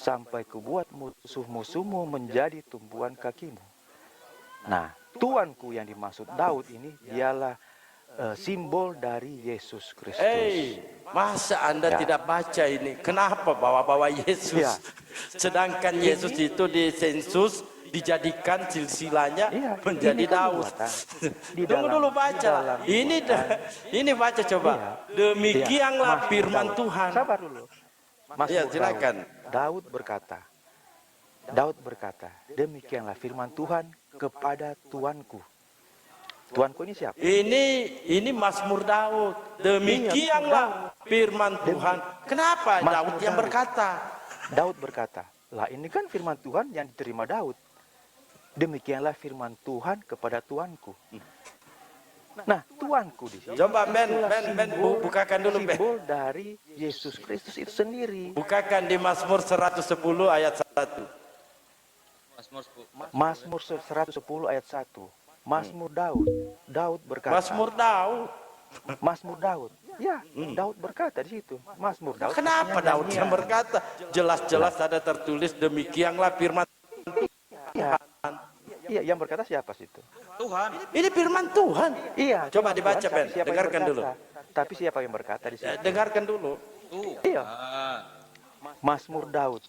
sampai kubuat musuh-musuhmu menjadi tumpuan kakimu. Nah, Tuanku yang dimaksud Daud ini dialah simbol dari Yesus Kristus. Masa Anda Ya. tidak baca ini? Kenapa bawa-bawa Yesus? Ya. Sedangkan Yesus itu disensus, dijadikan silsilanya Iya, menjadi ini kan Daud. nubuatan. Di Tunggu dalam- dulu di baca. dalam Ini baca coba. Iya. Demikianlah Mazmur firman Daud. Tuhan. Sabar dulu. Mazmur Ya, silakan. Daud berkata, demikianlah firman Tuhan kepada Tuanku. Tuanku ini siapa? Ini Mazmur Daud. Demikianlah firman Tuhan. Kenapa Mazmur Daud yang Daud. berkata? Daud berkata, lah ini kan firman Tuhan yang diterima Daud. Demikianlah firman Tuhan kepada Tuanku. Nah, Tuanku di sini. Coba Ben simbol- bukakan dulu Ben. Simbol dari Yesus Kristus itu sendiri. Bukakan di Mazmur 110 ayat 1. Mazmur 110 ayat 1. Mazmur Daud. Daud berkata. Mazmur Daud. Ya, Daud berkata di situ. Mazmur Daud. Kenapa artinya Daud nyanyian. yang berkata? Jelas-jelas ada tertulis demikianlah firman. Iya, yang berkata siapa situ? Tuhan. Ini firman Tuhan. Iya. Coba firman dibaca, Tuhan, Ben. tapi siapa yang Dengarkan berkata? dulu. Tapi siapa yang berkata di situ? Dengarkan dulu. Iya. Mazmur Daud.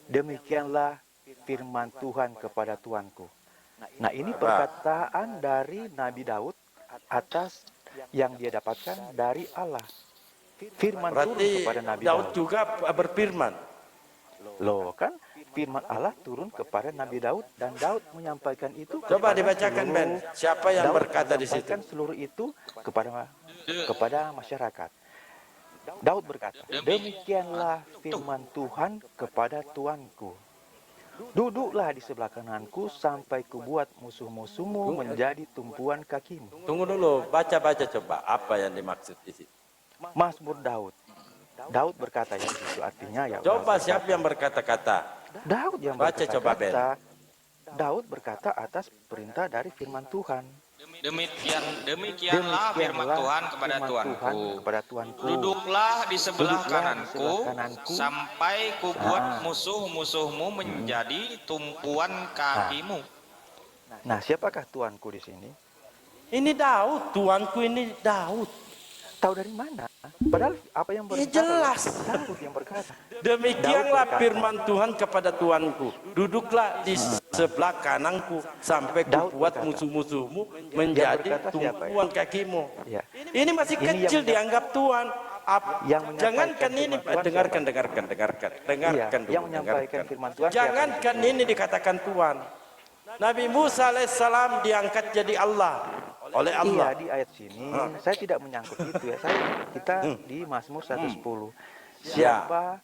Demikianlah firman Tuhan kepada Tuanku. Nah, ini perkataan dari Nabi Daud atas yang dia dapatkan dari Allah. Firman turun Berarti kepada Nabi Daud Daud. juga berfirman. Loh, kan firman Allah turun kepada Nabi Daud dan Daud menyampaikan itu. Coba kepada dibacakan seluruh- Ben. Siapa yang Daud berkata di situ? menyampaikan seluruh itu kepada masyarakat. Daud berkata, demikianlah firman Tuhan kepada Tuanku. Duduklah di sebelah kananku sampai kubuat musuh-musuhmu menjadi tumpuan kakimu. Tunggu dulu, baca-baca coba apa yang dimaksud di situ. Mazmur Daud. Daud berkata ya itu artinya ya. Coba Daud siapa yang berkata-kata? Daud yang Baca berkata. coba, Ben. Daud berkata atas perintah dari firman Tuhan. Demikianlah firman Tuhan kepada Tuanku. Duduklah di sebelah kananku sampai kubuat musuh-musuhmu menjadi tumpuan kakimu. Nah, siapakah Tuanku di sini? Ini Daud, Tuanku ini Daud. Tahu dari mana? Padahal apa yang berkata? jelas. Daud yang berkata. Demikianlah Daud berkata. firman Tuhan kepada Tuanku. Duduklah di sebelah kananku sampai Daud kubuat berkata. musuh-musuhmu menjadi berkata siapa ya? tumpuan kakimu. Ya. Ini masih Ini kecil yang dianggap Tuhan. Yang menyampaikan Jangankan ini, firman Tuhan dengarkan Iya, dulu. yang menyampaikan firman Tuhan siapa? Jangankan ini dikatakan Tuhan. Nabi Musa alaihissalam diangkat jadi Allah oleh Iya, Allah. di ayat sini saya tidak menyangkut itu ya. Kita di Mazmur 110. Siapa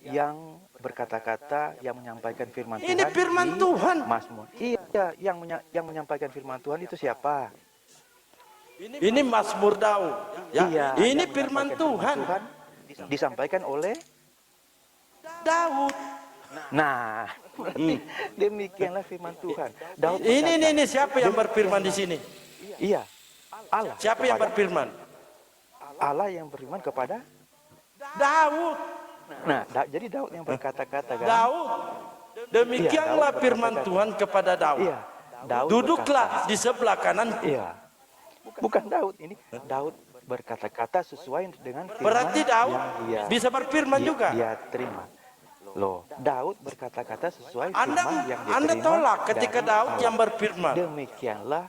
yang berkata-kata yang menyampaikan firman Tuhan? Ini firman di Tuhan. Mazmur. Iya, yang menyampaikan firman Tuhan itu siapa? Ini Mazmur Daud. Ya, Iya, ini yang firman menyampaikan Tuhan. disampaikan oleh Daud. Nah, demikianlah firman Tuhan. Daud Ini berkata, siapa yang berfirman di sini? Iya, Allah. Siapa yang kepada- berfirman? Allah yang berfirman kepada. Daud. Nah, jadi Daud yang berkata-kata kan? Daud. Demikianlah Daud firman berkata-kata. Tuhan kepada Daud. Iya. Daud Duduklah berkata. di sebelah kananku. Iya. Bukan Daud ini. Daud berkata-kata sesuai dengan firman Berarti Daud yang dia, bisa berfirman juga. dia terima. Loh, Daud berkata-kata sesuai Anda firman yang dia Anda terima tolak ketika dari Daud Allah. yang berfirman. Demikianlah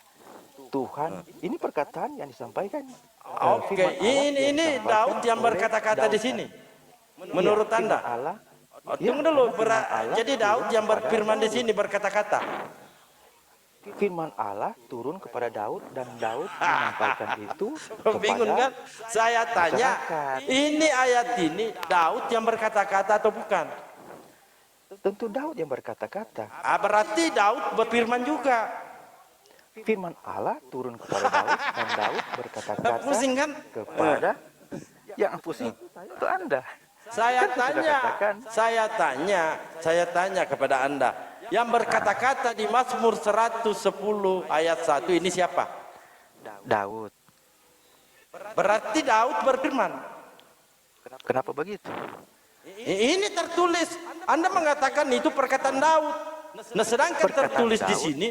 Tuhan. Ini perkataan yang disampaikan. Oke, Firman Allah yang ini disampaikan Daud yang oleh berkata-kata di Daud. sini. Iya, Menurut firman Anda? Allah. Oh, Iya, tunggu dulu. firman Allah Jadi Daud turun yang kepada berfirman di Daud. sini berkata-kata. Firman Allah turun kepada Daud dan Daud menyampaikan itu Bingung kepada kan? Saya tanya, masyarakat. ini ayat ini Daud yang berkata-kata atau bukan? Tentu Daud yang berkata-kata. Berarti Daud berfirman juga. Firman Allah turun kepada Daud dan Daud berkata-kata Pusing kan? kepada yang pusing itu Anda. Saya Kan sudah katakan. saya tanya kepada Anda. Yang berkata-kata di Mazmur 110 ayat 1 ini siapa? Daud. Berarti Daud berfirman. Kenapa begitu? Ini tertulis Anda mengatakan itu perkataan Daud. Nah, sedangkan Perkataan tertulis di Daud. sini,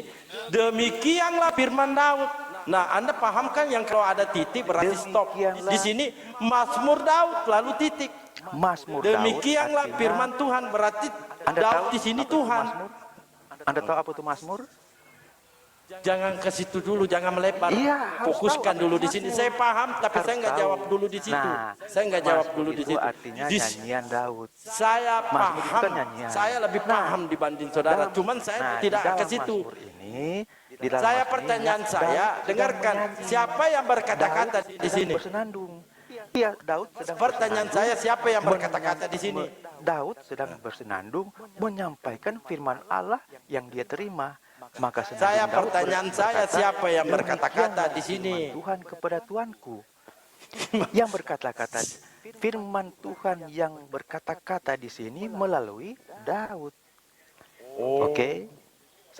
demikianlah firman Daud. Nah, Anda pahamkan yang kalau ada titik berarti stop. Demikianlah. Di sini Mazmur Daud lalu titik. Mazmur Daud Demikianlah artinya, firman Tuhan, berarti Anda Daud tahu di sini apa itu Tuhan. Mazmur? Anda tahu apa itu Mazmur? Jangan ke situ dulu, jangan melebar. Iya, harus Fokuskan tahu dulu apa di itu sini. Mazmur. Saya paham, tapi Harus saya nggak tahu. jawab dulu di situ. Nah, Saya nggak jawab Mazmur dulu di itu situ. artinya Di- nyanyian Daud. Saya Mazmur itu paham, kan nyanyian. saya lebih Nah, paham dibanding saudara. Cuman saya tidak di ke dalam situ. Mazmur ini, di dalam Saya Mazmur pertanyaan ini, saya, Daud sedang dengarkan menyanyi. siapa yang berkata-kata Daud di sedang sini? bersenandung. Iya, Daud sedang Pertanyaan bersenandung. saya, siapa yang berkata-kata di sini? Daud sedang bersenandung menyampaikan firman Allah yang dia terima. Maka senandung Saya Daud pertanyaan saya, berkata, siapa yang berkata-kata "Demikianlah di sini?" firman Tuhan kepada Tuanku. Yang berkata-kata firman Tuhan yang berkata-kata di sini melalui Daud. Oke.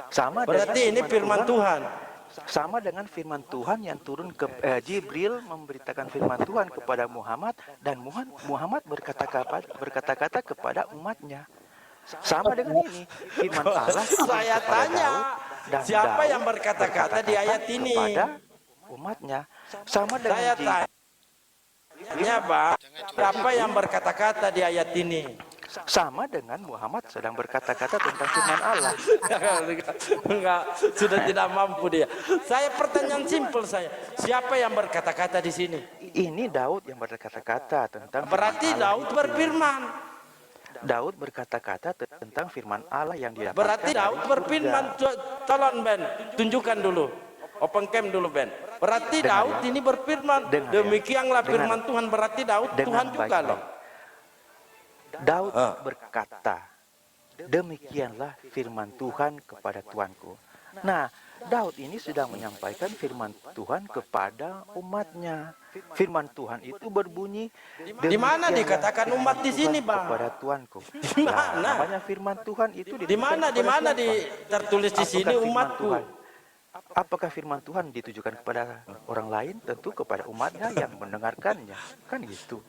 Sama Berarti ini firman Tuhan. Sama dengan firman Tuhan yang turun ke Jibril memberitakan firman Tuhan kepada Muhammad, dan Muhammad berkata-kata kepada umatnya. Sama dengan ini firman Allah turun Saya kepada tanya, Daud, dan siapa Daud yang berkata-kata di ayat ini? kepada umatnya. Sama dengan Saya tanya, Pak, siapa yang berkata-kata di ayat ini? sama dengan Muhammad sedang berkata-kata tentang firman Allah. Enggak, sudah tidak mampu dia. Saya pertanyaan simpel saya, siapa yang berkata-kata di sini? Ini Daud yang berkata-kata tentang firman Berarti Allah Daud itu. berfirman. Daud berkata-kata tentang firman Allah yang didapatkan Berarti dari Daud berfirman. Tolong Ben, tunjukkan dulu. Open cam dulu Ben. Berarti Dengar Daud ya. ini berfirman. Dengar ya. Demikianlah Dengar. firman Tuhan. Berarti Daud Dengan Tuhan juga baik-baik. loh. Daud berkata, demikianlah firman Tuhan kepada Tuanku. Nah, Daud ini sedang menyampaikan firman Tuhan kepada umatnya. Firman Tuhan itu berbunyi, Di mana "Demikianlah dikatakan firman umat di Tuhan sini, Bang? kepada Tuanku." Di mana? Namanya firman Tuhan itu Di mana? Di mana tertulis di sini Apakah firman umatku? Tuhan? Apakah firman Tuhan ditujukan kepada orang lain? Tentu kepada umatnya yang mendengarkannya. Kan gitu.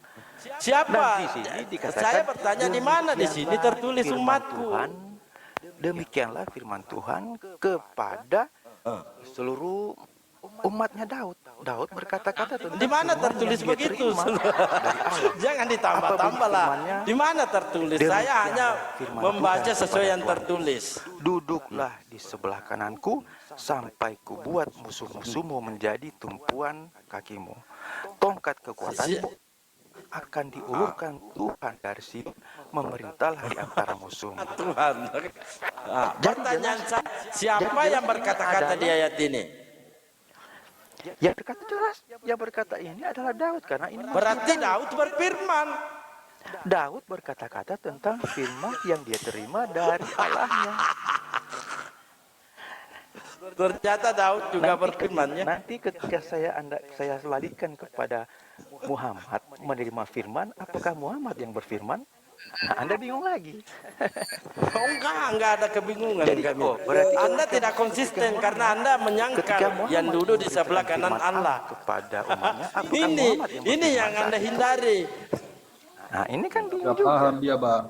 Siapa? Dan di sini dikatakan, Saya bertanya di mana di sini "Demikianlah tertulis firman umatku? Tuhan, demikianlah firman Tuhan kepada seluruh umatnya Daud." Daud berkata-kata tentang Di mana firman tertulis yang dia begitu? terima dari Allah. Jangan ditambah-tambah lah. firmannya? Di mana tertulis? Saya Demikianlah hanya firman membaca Tuhan sesuai kepada yang Tuhan. tertulis. Duduklah di sebelah kananku sampai kubuat musuh-musuhmu menjadi tumpuan kakimu. Tongkat kekuatanmu akan diulurkan Tuhan dari sini, memerintahlah di antara musuhmu. Tuhan. Nah, pertanyaan saya, siapa jadi yang jelas berkata-kata ini di ayat ini? Yang berkata jelas, yang berkata ini adalah Daud, karena ini masih Berarti Daud berfirman. Daud berkata-kata tentang firman yang dia terima dari Allahnya. Ternyata Daud juga berfirman ya. Nanti ketika saya balikkan kepada Muhammad menerima firman, apakah Muhammad yang berfirman? Nah, Anda bingung lagi. Oh, enggak ada kebingungan Jadi, kami. berarti Anda tidak konsisten karena Anda menyangkal yang duduk di sebelah kanan firman Allah. kepada umatnya, apakah Ini Muhammad yang ini berfirman yang Anda saat itu? hindari. Nah, ini kan bingung Gak juga. paham dia, Bang.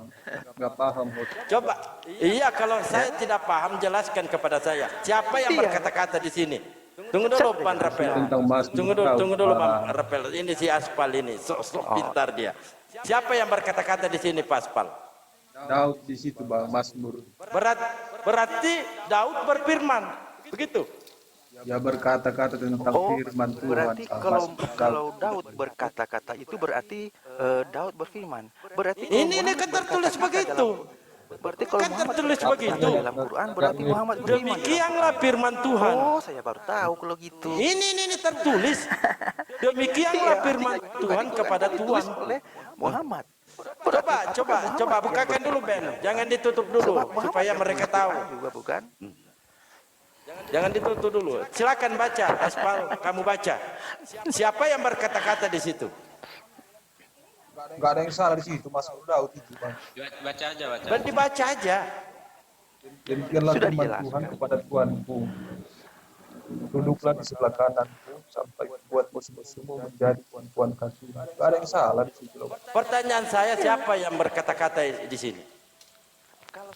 Gak paham. Coba, iya kalau saya tidak paham jelaskan kepada saya. Siapa yang Iya. berkata-kata di sini? Tunggu dulu Pan Rapel. Tentang Mas Tunggu Daud, dulu Pak. Pan Rapel. Ini si Aspal ini, sok pintar dia. Siapa yang berkata-kata di sini, Pak Aspal? Daud di situ, Bang, Mazmur. Berarti Daud berfirman, begitu? Dia berkata-kata tentang Oh, firman Tuhan. berarti Mazmur kalau Daud berkata-kata itu berarti Daud berfirman. Berarti kalau Ini Muhammad kan tertulis berkata-kata begitu. Berarti kalau Kan Muhammad tertulis berkata-kata begitu. dalam Quran, berarti Muhammad berfirman. Demikianlah firman Tuhan. Oh, saya baru tahu kalau gitu. Ini tertulis. Demikianlah Iya, firman artinya Tuhan itu kepada kan ditulis Tuhan. oleh Muhammad. Coba bukakan dulu Ben. Jangan ditutup dulu supaya mereka tahu. Juga bukan? Jangan ditutup dulu. Silakan baca, Aspal, kamu baca. Siapa yang berkata-kata di situ? Gak ada yang salah di situ, Mazmur Daud itu, Bang. Baca aja, baca. Ben dibaca aja. Demikianlah Sudah firman dijelaskan. Tuhan kepada Tuanku. Duduklah di sebelah kananku sampai buat musuh-musuhmu menjadi tuan kaki. Gak ada yang salah di situ, loh. Pertanyaan saya, siapa yang berkata-kata di sini?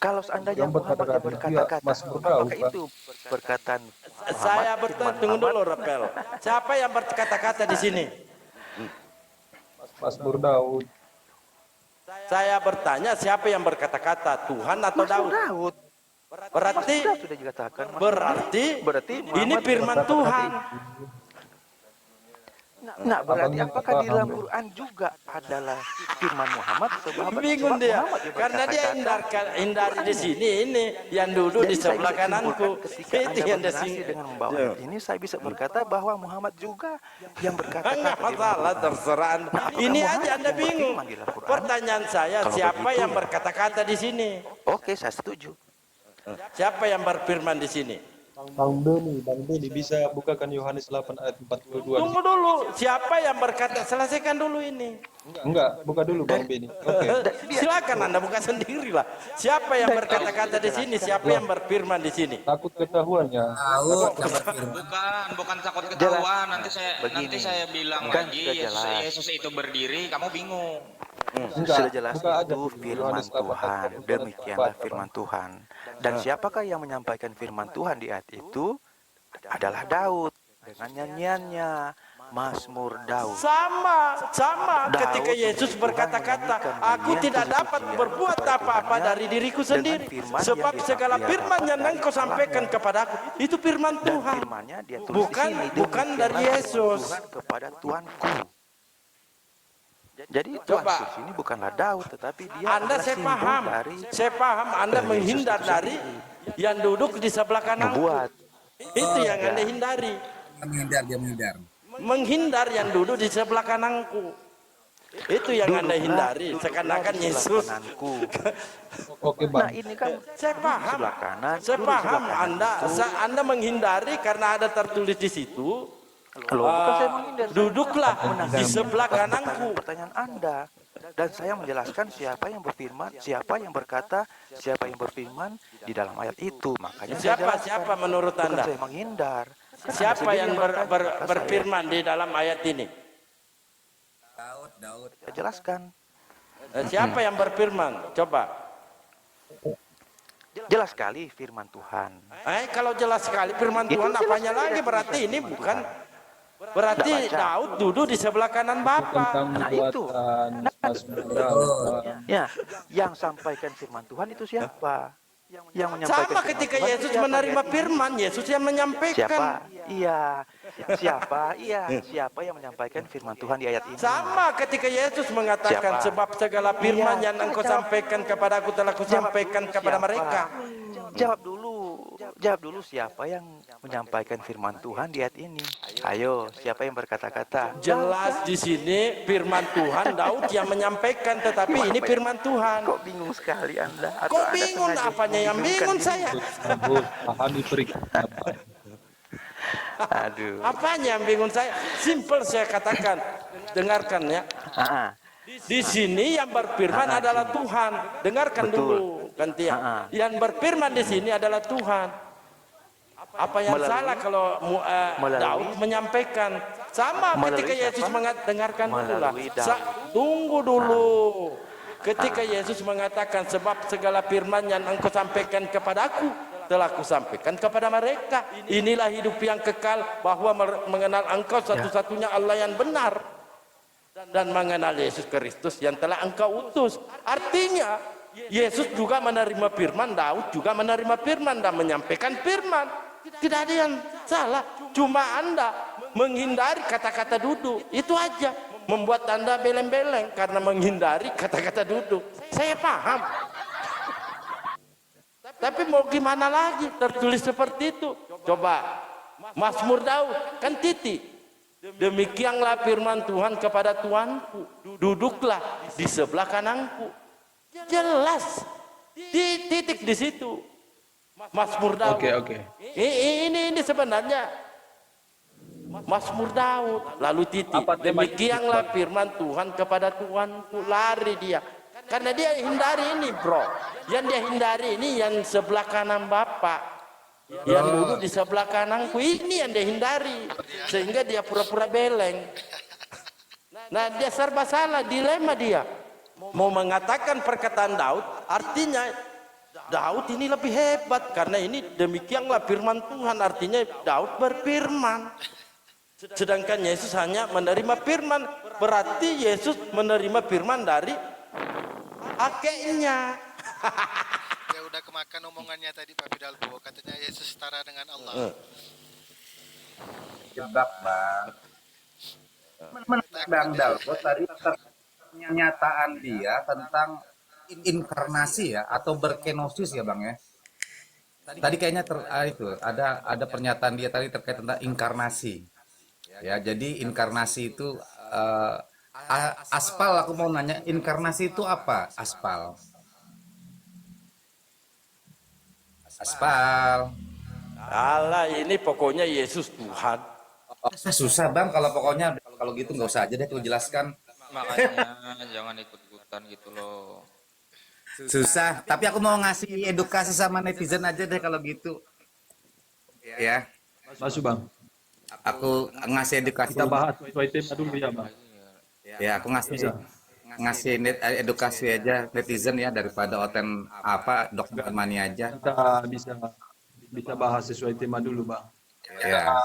Kalau seandainya Yang Muhammad yang berkata-kata berkata-kata, Mazmur Daud, apakah Pak. itu perkataan Muhammad? Saya firman bertanya, tunggu Muhammad? dulu Rapel. Siapa yang berkata-kata di sini? Mazmur Daud. Saya bertanya, siapa yang berkata-kata? Tuhan atau Mazmur Daud? Daud. Berarti Mazmur Daud sudah dikatakan. berarti ini Muhammad firman berkata-kata Tuhan. Nah, berarti Abangnya apakah di dalam paham. Quran juga adalah firman Muhammad? Bingung dia, Muhammad yang karena dia berkata-kata. hindari di sini ini yang duduk di Jadi saya sebelah bisa kananku. simpulkan ketika Itu Anda yang di bernarasi sini. dengan membawa ayat ini, saya bisa berkata bahwa Muhammad juga yang berkata-kata. Enggak di dalam masalah, Quran. terserah Anda. Nah, apakah Ini Muhammad aja Anda yang bingung. berfirman di dalam Quran? Pertanyaan saya, Kalau siapa begitu, yang ya. berkata-kata di sini? Oke, saya setuju. Siapa yang berfirman di sini? Bang Beni bisa bukakan Yohanes 8 ayat 42. Tunggu dulu, siapa yang berkata? Selesaikan dulu ini. Enggak, buka dulu Bang Beni. Oke. Silakan Anda buka sendiri lah. Siapa yang berkata-kata di sini? Siapa yang berfirman di sini? Takut ketahuannya. Bukan takut ketahuan. Begini. Nanti saya bilang Kan lagi sudah jelas. Yesus itu berdiri, kamu bingung. Enggak, Sudah jelas buka aja itu dulu firman Yohanes 8 ayat Tuhan. 42. Demikianlah Baca, firman Bang. Tuhan. Dan siapakah yang menyampaikan firman Tuhan di ayat itu? Adalah Daud dengan nyanyiannya Mazmur Daud. Sama Daud ketika Yesus Tuhan berkata-kata, menyanyikan aku nyanyian tidak dapat kesucian berbuat kepada apa-apa Tuhannya dari diriku dengan sendiri, firman sebab yang segala dia firman dapat yang dari engkau sampaikan Allahnya. kepadaku itu firman Dan Tuhan, firmannya dia tulis bukan di sini, bukan dari demikianlah Yesus. Tuhan kepada Tuanku. Jadi Coba. Tuhan di sini bukanlah Daud, tetapi dia Anda adalah saya simbol paham, dari Anda Yesus menghindar itu dari yang duduk di sebelah kananku. membuat. Itu yang Anda hindari. Dia menghindar. Menghindar yang duduk di sebelah kananku. Itu yang Anda hindari. Seakan-akan di sebelah Yesus. kananku. Oke, Nah Bang. ini kan Saya paham. sebelah kanan. Saya duduk di paham sebelah kanan Anda menghindari karena ada tertulis di situ. Loh, bukan saya menghindar. Duduklah di Menanggapi sebelah kananku. pertanyaan Anda. Dan saya menjelaskan siapa yang berfirman, siapa yang berkata, siapa yang berfirman di dalam ayat itu. Makanya saya jelaskan. Siapa menurut Bukan Anda? saya menghindar. Kan Anda Siapa sendiri yang bertanya, kata saya. berfirman di dalam ayat ini? Daud. Saya jelaskan. Siapa yang berfirman? Coba. Jelas sekali firman Tuhan. Kalau jelas sekali firman Itu Tuhan, jelas apanya sekali lagi? dari Berarti ini firman bukan. Tuhan. Berarti Nggak baca. Daud duduk di sebelah kanan Bapa. Tentang Nah, itu. nubuatan Mazmur Daud, Bang. Ya, yang sampaikan firman Tuhan itu siapa? Yang menyampaikan Sama firman ketika Tuhan itu Yesus siapa? menerima Lihat ini. firman, Yesus yang Siapa? menyampaikan. Iya. Siapa? Iya. Siapa yang menyampaikan firman Tuhan di ayat ini? Sama ketika Yesus mengatakan, Siapa? sebab segala firman Iya. yang engkau sampaikan kepada aku telah kusampaikan kepada Siapa? mereka. Jawab dulu siapa yang menyampaikan firman Tuhan di ayat ini? Ayo, siapa yang berkata-kata? Jelas di sini firman Tuhan, Daud yang menyampaikan, tetapi ini firman Tuhan. Kok bingung sekali Anda? Atau Kok Anda bingung? sengaja Apanya yang membingungkan bingung diri? saya? Bagus, pahami perikatan, Bang. Aduh. Apanya yang bingung saya? Simple saya katakan. Dengarkan ya. Ah, Di sini yang berfirman adalah Tuhan. Dengarkan Betul. dulu, gantian. Yang berfirman di sini adalah Tuhan. Apa yang Melalui- salah kalau Daud menyampaikan? Sama Melalui ketika Yesus siapa? dengarkan dulu lah. Melalui Daud. Tunggu dulu. Ketika Yesus mengatakan, sebab segala firman yang engkau sampaikan kepadaku telah kusampaikan kepada mereka. Inilah hidup yang kekal, bahwa mengenal engkau satu-satunya Allah yang benar, dan mengenal Yesus Kristus yang telah engkau utus. Artinya Yesus juga menerima firman, Daud juga menerima firman dan menyampaikan firman. Tidak ada yang salah, cuma Anda menghindari kata-kata duduk, itu aja membuat Anda beleng-beleng karena menghindari kata-kata duduk. Saya paham, tapi mau gimana lagi, tertulis seperti itu. Coba Mazmur Daud kan titik, demikianlah firman Tuhan kepada Tuanku, duduklah di sebelah kananku. Jelas di titik di situ Mazmur Daud. Oke. Ini sebenarnya Mazmur Daud, lalu titik, Apa tema demikianlah firman Tuhan kepada Tuanku. Lari dia karena dia hindari ini, bro. Yang dia hindari ini yang sebelah kanan Bapak, yang duduk di sebelah kananku, ini yang dia hindari, sehingga dia pura-pura beleng. Nah, dia serba salah, dilema dia. Mau mengatakan perkataan Daud, artinya Daud ini lebih hebat karena ini demikianlah firman Tuhan, artinya Daud berfirman. Sedangkan Yesus hanya menerima firman, berarti Yesus menerima firman dari kakeknya. Ya udah kemakan omongannya tadi Pak Bidalgo, katanya Yesus setara dengan Allah. Jebak bang. Bang Dalgo tadi pernyataan dia tentang inkarnasi ya atau berkenosis ya bang ya. Tadi kayaknya itu ada pernyataan dia tadi terkait tentang inkarnasi. Ya jadi inkarnasi itu aspal, aku mau nanya inkarnasi itu apa? Aspal. Aspal. Alah, ini pokoknya Yesus Tuhan. Susah bang kalau gitu nggak usah aja deh, aku jelaskan. Makanya jangan ikut-ikutan gitu loh. Susah, tapi aku mau ngasih edukasi sama netizen aja deh kalau gitu. Ya, Masuk bang. aku ngasih edukasi. Kita bahas sesuai tema dulu ya bang. Ya, aku ngasih edukasi aja netizen ya daripada oten dokter mania aja. Kita bisa bahas sesuai tema dulu bang. Ya.